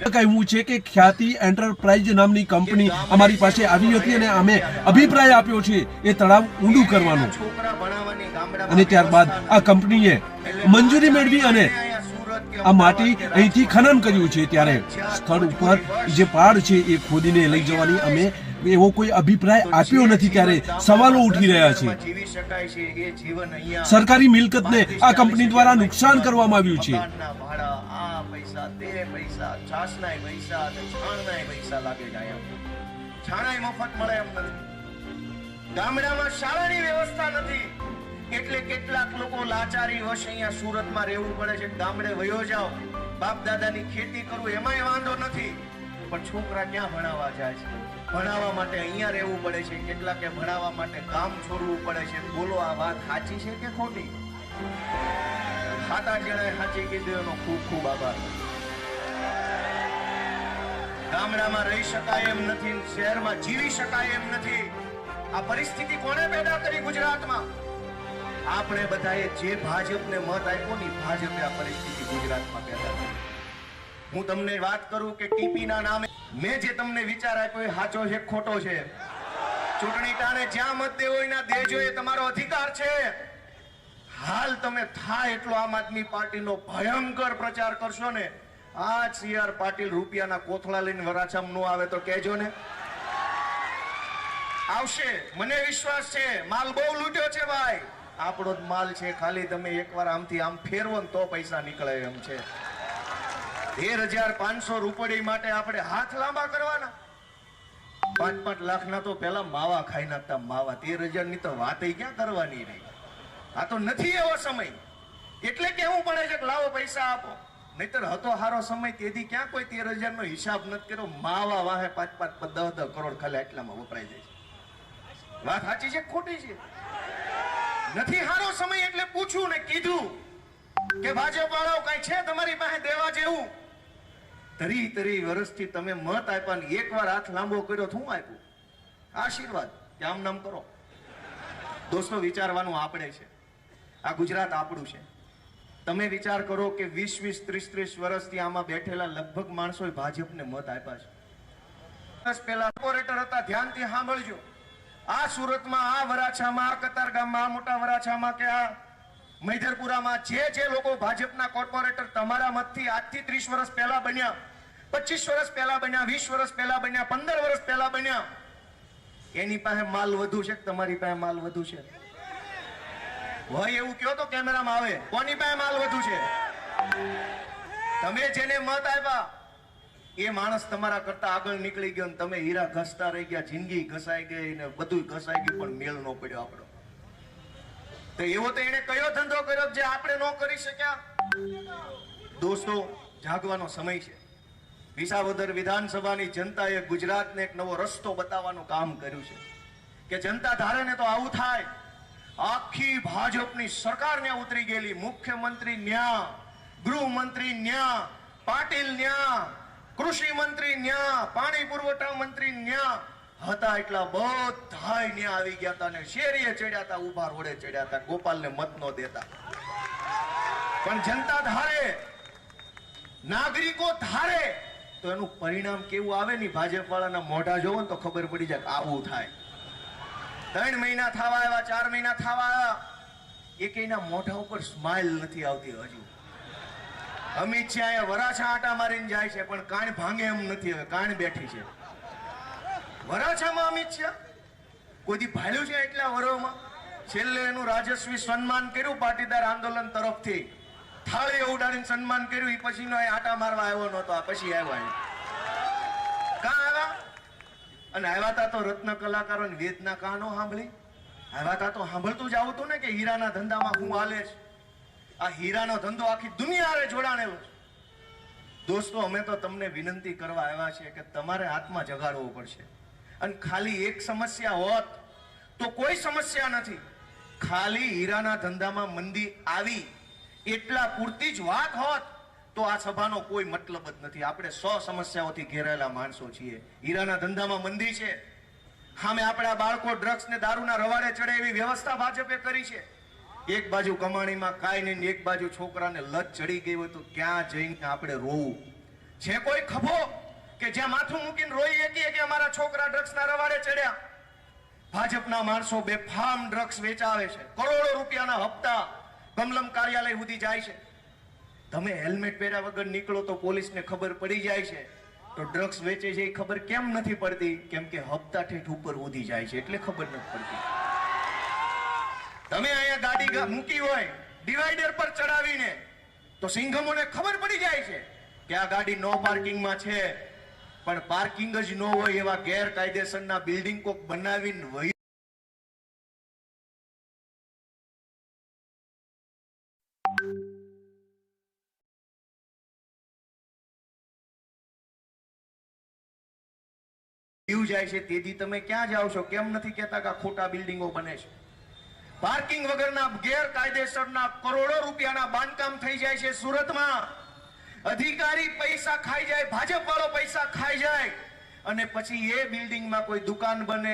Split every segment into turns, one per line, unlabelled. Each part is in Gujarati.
કહેવું છે કે ખ્યાતિ એન્ટરપ્રાઇઝ નામની કંપની અમારી પાસે આવી હતી અને અમે અભિપ્રાય આપ્યો છે એ તળાવ ઊંડું કરવાનો, અને ત્યારબાદ આ કંપનીએ મંજૂરી મેળવી અને આ માટી અહીંથી ખનન કર્યું છે. ત્યારે સ્થળ ઉપર જે પહાડ છે એ ખોદીને લઈ જવાની અમે એવો કોઈ અભિપ્રાય આપ્યો નથી. ત્યારે સવાલો ઉઠી રહ્યા છે. સરકારી મિલકતને આ કંપની દ્વારા નુકસાન કરવામાં આવ્યું છે.
ગામડામાં શાળાની વ્યવસ્થા નથી એટલે કેટલાક લોકો લાચારી વશ અહીંયા સુરતમાં રહેવું પડે છે. ગામડે વયો જાઓ, બાપ દાદાની ખેતી કરવું એમાંય વાંધો નથી, પણ છોકરા ક્યાં ભણાવવા જાય છે? ભણાવવા માટે અહીંયા રહેવું પડે છે. કેટલાકે ભણાવવા માટે ગામ છોડવું પડે છે. બોલો, આ વાત સાચી છે કે ખોટી? ખાતા જેણે સાચી કીધું એનો ખૂબ ખૂબ આભાર. ગામડામાં રહી શકાય એમ નથી, શહેરમાં જીવી શકાય એમ નથી. આ પરિસ્થિતિ કોણે પેદા કરી ગુજરાતમાં? આપણે બધાએ જે ભાજપને મત આપ્યો ને, ભાજપે આ પરિસ્થિતિ ગુજરાતમાં પેદા કરી. હું તમને વાત કરું કે ટીપીના નામે મેં જે તમને વિચાર આપ્યો એ સાચો છે ખોટો છે? ચૂંટણી ટાણે જ્યાં મત દેવો એના દેજો, એ તમારો અધિકાર છે. હાલ તમે થાય એટલો આમ આદમી પાર્ટીનો ભયંકર પ્રચાર કરશો ને, આ CR પાટીલ રૂપિયાના કોથળા લઈને વરાછામાં નો આવે તો કહેજો ને. આવશે, મને વિશ્વાસ છે. માલ બહુ લૂટ્યો છે ભાઈ, આપણો જ માલ છે. ખાલી તમે એકવાર આમથી આમ ફેરવો ને તો પૈસા નીકળે એમ છે. 13,500 રૂપિયા માટે આપણે હાથ લાંબા કરવાના? 5-5 લાખના તો પેલા માવા ખાઈ નાખતા. માવા 13,000 ની તો વાત ક્યાં કરવાની રહી. આ તો નથી એવો સમય, એટલે કેવું પડે છે કે લાવો પૈસા આપો. નહીતર હતો હારો સમય, તેથી ક્યાં કોઈ 13,000 નો હિસાબ નથી કર્યો. માવા વાહે 5-5, 10-10 કરોડ ખાલી એટલામાં વપરાઈ જાય છે. વાત સાચી છે ખોટી છે? નથી હારો સમય એટલે પૂછ્યું ને કીધું કે ભાજપ વાળાઓ કઈ છે તમારી પાસે દેવા જેવું? 30 વર્ષથી તમે મત આપ્યા ને એકવાર હાથ લાંબો કર્યો, શું આપ્યું? આશીર્વાદ કે આમ નામ કરો? દોસ્તો, વિચારવાનું આપણે છે. આ ગુજરાત આપણું છે. તમે વિચાર કરો કે 20-20, 30-30 વર્ષથી આમાં બેઠેલા લગભગ માણસોએ ભાજપને મત આપ્યા છે. પહેલા કોર્પોરેટર હતા, ધ્યાનથી સાંભળજો. આ સુરતમાં, આ વરાછામાં, આ કતારગામમાં, આ મોટા વરાછામાં કે આ મૈધરપુરામાં જે લોકો ભાજપના કોર્પોરેટર તમારા મતથી આજથી 30 વર્ષ પહેલા બન્યા, 25 વર્ષ પહેલા બન્યા, 20 વર્ષ પહેલા બન્યા, 15 વર્ષ પહેલા બન્યા, એની પાસે માલ વધુ છે કે તમારી પાસે માલ વધુ છે? હોય એવું કહો તો કેમેરામાં આવે, કોની પાસે માલ વધુ છે? તમે જેને મત આપ્યા એ માણસ તમારા કરતા આગળ નીકળી ગયો, તમે હીરા ઘસતા રહી ગયા, જિંદગી ઘસાઈ ગઈ ને બધું ઘસાઈ ગયું, પણ મેળ નો પડ્યો આપણો. તો એવો તો એને કયો ધંધો કર્યો જે આપણે ન કરી શક્યા? દોસ્તો, જાગવાનો સમય છે. વિસાવદર વિધાનસભાની જનતાએ ગુજરાતને એક નવો રસ્તો બતાવવાનું કામ કર્યું છે કે જનતા ધારે ને તો આવું થાય. આખી ભાજપની સરકાર ન્યા ઉતરી ગયેલી, મુખ્યમંત્રી ન્યા, ગૃહમંત્રી ન્યા, પાટીલ ન્યા, કૃષિ મંત્રી ન્યા, પાણી પુરવઠા મંત્રી ન્યા હતા. એટલા બધા ન્યા આવી ગયા હતા ને શેરીએ ચડ્યા હતા, ઉભા રોડે ચડ્યા હતા. ગોપાલને મત નો દેતા, પણ જનતા ધારે, નાગરિકો ધારે તો એનું પરિણામ કેવું આવે ને ભાજપ વાળાના મોઢા જોવો ને તો ખબર પડી જાય કે આવું થાય. 3 મહિના થવા આવ્યા, 4 મહિના થવા આવ્યા, એકેયના મોઢા ઉપર સ્માઇલ નથી આવતી હજુ. અમિત શાહ વરાછા આટા મારીને જાય છે, પણ કાન ભાંગે એમ નથી. હવે કાન બેઠી છે વરાછામાં. અમિત શાહ કોઈ ભાળ્યું છે એટલા વરોમાં? છેલ્લે એનું રાજસ્વી સન્માન કર્યું પાટીદાર આંદોલન તરફથી, થાળી ઉડાડીને સન્માન કર્યું. એ પછી નો આટા મારવા આવ્યો નતો, આ પછી આવ્યા. કાં આવ્યા? અને આવ્યા તા તો રત્ન કલાકારો વેદના કહાનો સાંભળી આવ્યા તા તો સાંભળતું જ આવતું ને કે હીરાના ધંધામાં હું હાલે છે. આ હીરાનો ધંધો આખી દુનિયાએ જોડાણેલો છે. દોસ્તો, અમે તો તમને વિનંતી કરવા આવ્યા છીએ કે તમારે હાથમાં જગાડવો પડશે. અને ખાલી એક સમસ્યા હોત તો કોઈ સમસ્યા નથી. ખાલી હીરાના ધંધામાં મંદી આવી એટલા પૂરતી જ વાત હોત તો આ સભાનો કોઈ મતલબ જ નથી. આપણે 100 સમસ્યાઓથી ઘેરાયેલા માણસો છીએ. હીરાના ધંધામાં મંદી છે, સામે આપણા બાળકો ડ્રગ્સ ને દારૂના રવાડે ચડે એવી વ્યવસ્થા ભાજપે કરી છે. એક બાજુ કમાણીમાં કાંઈ નહીં, એક બાજુ છોકરાને લત ચડી ગઈ હોય તો ક્યાં જઈને આપણે રોવું? જે કોઈ ખભો કે જ્યાં માથું મૂકીને રોઈ શકીએ કે અમારા છોકરા ડ્રગ્સના રવાડે ચડ્યા. ભાજપના માણસો બેફામ ડ્રગ્સ વેચાવે છે, કરોડો રૂપિયાના હપ્તા કમલમ કાર્યાલય સુધી જાય છે. તમે હેલ્મેટ પહેર્યા વગર નીકળો તો પોલીસને ખબર પડી જાય છે, તો ડ્રગ્સ વેચે છે એ ખબર કેમ નથી પડતી? કેમ કે હપ્તા ઠેઠ ઉપર ઉધી જાય છે એટલે ખબર નથી પડતી. તમે અહીંયા ગાડી મૂકી હોય ડિવાઈડર પર ચડાવીને, તો સિંઘમોને ખબર પડી જાય છે કે આ ગાડી નો પાર્કિંગમાં છે, પણ પાર્કિંગ જ ન હોય એવા ગેરકાયદેસરના બિલ્ડિંગ કોક બનાવીને વહી જાય છે. તેથી તમે ક્યાં જાઓ છો? કેમ નથી કહેતા કે ખોટા બિલ્ડિંગો બને છે? પાર્કિંગ વગરના ગેરકાયદેસરના કરોડો રૂપિયાના બાંધકામ થઈ જાય છે સુરતમાં. અધિકારી પૈસા ખાઈ જાય, ભાજપ વાળો પૈસા ખાઈ જાય, અને પછી એ બિલ્ડિંગમાં કોઈ દુકાન બને.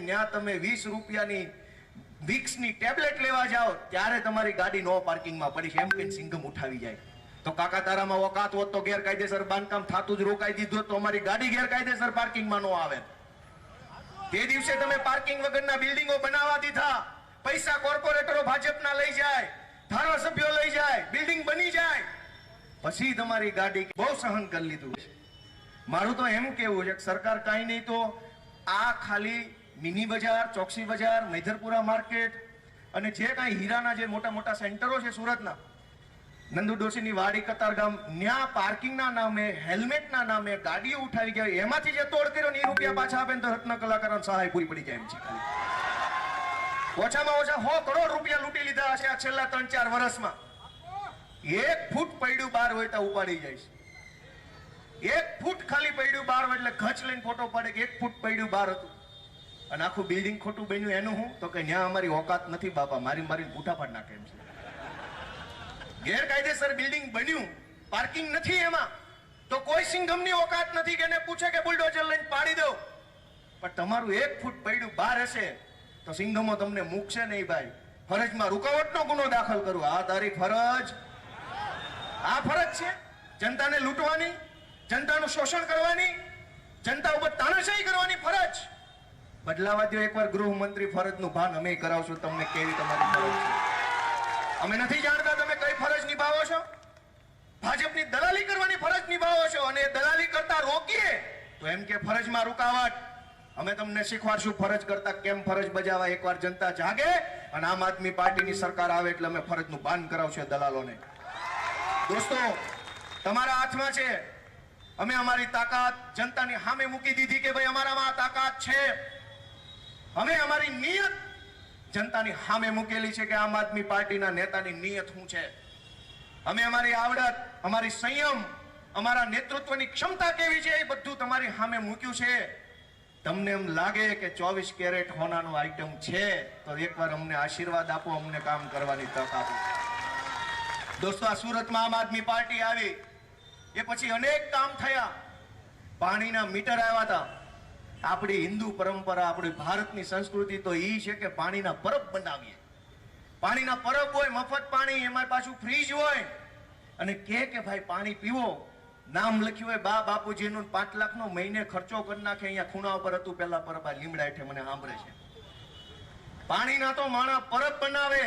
ન્યા તમે 20 રૂપિયાની વિક્સની ટેબ્લેટ લેવા જાઓ ત્યારે તમારી ગાડી નો પાર્કિંગમાં પડી છે, એમ કે સિંઘમ ઉઠાવી જાય. તો કાકા તારામાં ઓકાત હોત તો ગેરકાયદેસર બાંધકામ થાતું જ રોકાઈ દીધું તો અમારી ગાડી ગેરકાયદેસર પાર્કિંગમાં નો આવે. તે દિવસે તમે પાર્કિંગ વગરના બિલ્ડિંગો બનાવવા દીધા, પૈસા કોર્પોરેટરો ભાજપના લઈ જાય, ધારાસભ્યો લઈ જાય, બિલ્ડિંગ બની જાય, પછી તમારી ગાડી બહુ સહન કરી લીધું છે. મારું તો એમ કેવું છે કે સરકાર કાંઈ નહીં તો આ ખાલી મિની બજાર, ચોકસી બજાર, મૈધરપુરા માર્કેટ અને જે કાંઈ હીરાના જે મોટા મોટા સેન્ટરો છે સુરતના, નંદુ ડોશીની વાડી, કતારગામ, ન્યા પાર્કિંગના નામે, હેલ્મેટના નામે ગાડીઓ ઉઠાવી ગયા. એમાંથી જે તોડ કર્યો ને એ રૂપિયા પાછા આપે તો રત્ન કલાકારોને સહાય પૂરી પડી જાય એમ છે. ઓછામાં ઓછા 100 કરોડ રૂપિયા લૂંટી લીધા હશે આ છેલ્લા 3-4 વર્ષમાં. 1 ફૂટ પડ્યું બહાર હોય તો ઉપાડી જાય છે. 1 ફૂટ ખાલી પડ્યું બહાર હોય એટલે ઘચ લઈને ફોટો પાડે કે 1 ફૂટ પડ્યું બહાર હતું, અને આખું બિલ્ડિંગ ખોટું બન્યું. એનું હું તો કે ન્યા અમારી ઓકાત નથી બાપા, મારીને બૂઠા પાડ નાખે એમ છે. ગેરકાયદેસર બિલ્ડિંગ બન્યું, પાર્કિંગ નથી એમાં, તો કોઈ સિંઘમની ઓકાત નથી કે એને પૂછે કે બુલડોઝર લઈને પાડી દો. પણ તમારું 1 ફૂટ પડ્યું બહાર હશે તો સિંઘમો તમને મૂકશે નહીં ભાઈ. ફરજમાં રૂકાવટનો ગુનો દાખલ કરો. આ તારી ફરજ, આ ફરજ છે જનતાને લૂંટવાની, જનતાનું શોષણ કરવાની, જનતા ઉપર તાનાશાહી કરવાની ફરજ. બદલાવા દો એકવાર ગૃહમંત્રી ફરજનું ભાન અમે કરાવશું તમને કેવી તમારી ફરજ છે. અમે નથી જાણતા તમે કઈ ફરજ નિભાવો છો. ભાજપની દલાલી કરવાની ફરજ નિભાવો છો, અને દલાલી કરતા રોકીએ તો એમ કે ફરજમાં રૂકાવટ. અમે તમને શીખવાડશું ફરજ કરતા કેમ ફરજ બજાવવા. એકવાર જનતા જાગે અને આમ આદમી પાર્ટીની સરકાર આવે એટલે અમે ફરજનું ભાન કરાવશું દલાલોને. દોસ્તો, તમારા હાથમાં છે. અમે અમારી તાકાત જનતાની સામે મૂકી દીધી કે ભાઈ અમારામાં આ તાકાત છે. અમે અમારી નિયત જનતાની સામે મૂકેલી છે કે આમ આદમી પાર્ટીના નેતાની નિયત શું છે. અમે અમારી આવડત, અમારી સંયમ, અમારા નેતૃત્વની ક્ષમતા કેવી છે એ બધું તમારી સામે મૂક્યું છે. તમને એમ લાગે કે 24 કેરેટ સોનાનું આઈટમ છે તો એકવાર અમને આશીર્વાદ આપો, અમને કામ કરવાની તક આપો. દોસ્તો, આ સુરતમાં આમ આદમી પાર્ટી આવી એ પછી અનેક કામ થયા. પાણીના મીટર આવ્યા હતા. આપણી હિન્દુ પરંપરા, આપણી ભારતની સંસ્કૃતિ તો એ છે કે પાણીના પરબ બનાવીએ. પાણીના પરબ હોય, મફત પાણી, એમાં પાછું ફ્રીજ હોય, અને કે ભાઈ પાણી પીવો. નામ લખ્યું હોય બા બાપુજીનું, 5 લાખનો મહિને ખર્ચો કરી નાખે. અહીંયા ખૂણા ઉપર હતું પેલા પરબ, આ લીમડા હેઠે મને સાંભળે છે. પાણીના તો માણા પરબ બનાવે,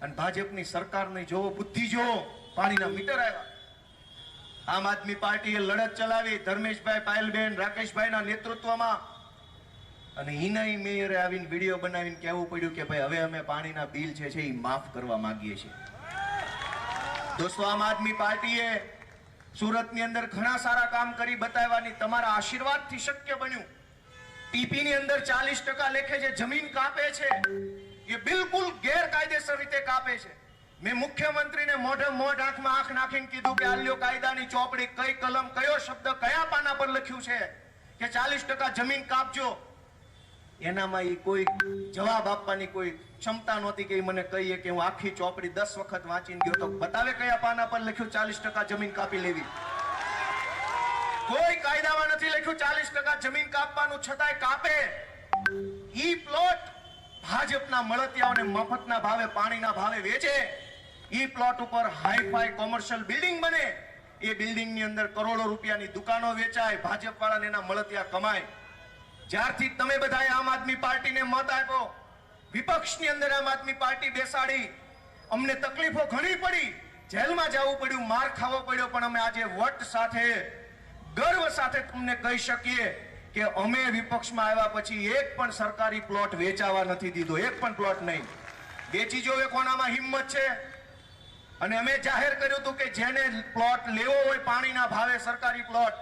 અને ભાજપની સરકારની જોવો બુદ્ધિ જોવો, પાણીના મીટર આવ્યા. આમ આદમી પાર્ટીએ લડત ચલાવી ધર્મેશભાઈ, પાયલબેન, રાકેશભાઈના નેતૃત્વમાં, અને હિનાઈ મેયરે આવીને વિડીયો બનાવીને કહેવું પડ્યું કે ભાઈ હવે અમે પાણીના બિલ છે એ માફ કરવા માંગીએ છીએ. દોસ્તો, આમ આદમી પાર્ટીએ સુરતની અંદર ઘણા સારા કામ કરી બતાવવાની તમારા આશીર્વાદથી શક્ય બન્યું. ટીપીની અંદર 40% લેખે જે જમીન કાપે છે એ બિલકુલ ગેરકાયદેસર રીતે કાપે છે. મેં મુખ્યમંત્રીને મોઢે મોઢ આંખમાં આંખ નાખીને કીધું કે આલ્યો કાયદાની ચોપડી, કઈ કલમ, કયો શબ્દ, કયા પાના પર લખ્યું છે કે 40% જમીન કાપજો. એનામાં એ કોઈ જવાબ આપવાની કોઈ ક્ષમતા નહોતી કે મને કહીએ કે હું આખી ચોપડી 10 વખત વાંચીને ગયો તો બતાવે કયા પાના પર લખ્યું 40% જમીન કાપી લેવી. કોઈ કાયદામાં નથી લખ્યું 40% જમીન કાપવાનું, છતાંય કાપે. ઈ પ્લોટ ભાજપના મળતિયાઓને મફતના ભાવે પાણીના ભાવે વેચે. ઈ પ્લોટ ઉપર હાઈફાઈ કોમર્શિયલ બિલ્ડિંગ બને. એ બિલ્ડિંગ ની અંદર કરોડો રૂપિયાની દુકાનો વેચાય, ભાજપ વાળાને એના મળતિયા કમાય. જ્યારથી તમે બધાએ આમ આદમી પાર્ટીને મત આપ્યો, વિપક્ષની અંદર આમ આદમી પાર્ટી બેસાડી, અમને તકલીફો ઘણી પડી, જેલમાં જવું પડ્યું, માર ખાવો પડ્યો, પણ અમે આજે વટ સાથે ગર્વ સાથે તમને કહી શકીએ કે અમે વિપક્ષમાં આવ્યા પછી એક પણ સરકારી પ્લોટ વેચાવા નથી દીધો, એક પણ પ્લોટ નહીં. વેચી જોવે કોનામાં હિંમત છે. અને અમે જાહેર કર્યું હતું કે જેને પ્લોટ લેવો હોય પાણીના ભાવે સરકારી પ્લોટ,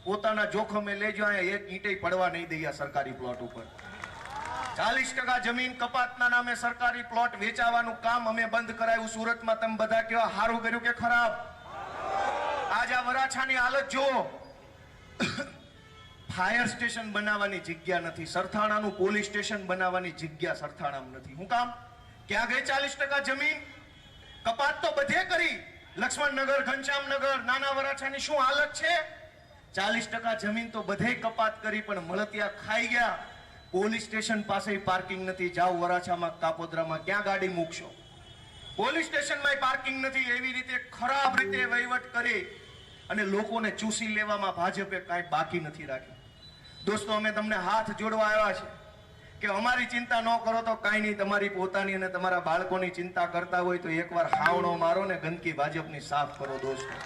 પોતાના જોખમે લેજો, અહીંયા એક ઈંટે પડવા નહીં દઈએ સરકારી પ્લોટ ઉપર. 40% જમીન કપાતના નામે સરકારી પ્લોટ વેચાવાનું કામ અમે બંધ કરાયું સુરતમાં. તમે બધા કેવા સારું કર્યું કે ખરાબ? આજ આ વરાછાની હાલત જુઓ. ફાયર સ્ટેશન બનાવવાની જગ્યા નથી, સરથાણાનું પોલીસ સ્ટેશન બનાવવાની જગ્યા સરથાણામાં નથી. શું કામ? ક્યાં ગઈ 40% જમીન? કપાત તો બધે કરી. લક્ષ્મણનગર, ઘનશ્યામનગર, નાના વરાછાની શું હાલત છે? 40% જમીન તો બધે કપાત કરી, પણ મળતિયા ખાઈ ગયા. પોલીસ સ્ટેશન પાસે પાર્કિંગ નથી. જાઓ વરાછામાં, કાપોદ્રામાં, ક્યાં ગાડી મૂકશો? પોલીસ સ્ટેશનમાં પાર્કિંગ નથી. એવી રીતે ખરાબ રીતે વહીવટ કરી અને લોકોને ચૂસી લેવામાં ભાજપે કાંઈ બાકી નથી રાખ્યું. દોસ્તો, અમે તમને હાથ જોડવા આવ્યા છે કે અમારી ચિંતા ન કરો તો કાંઈ નહીં, તમારી પોતાની અને તમારા બાળકોની ચિંતા કરતા હોય તો એકવાર હાવણો મારો ને ગંદકી ભાજપની સાફ કરો દોસ્તો.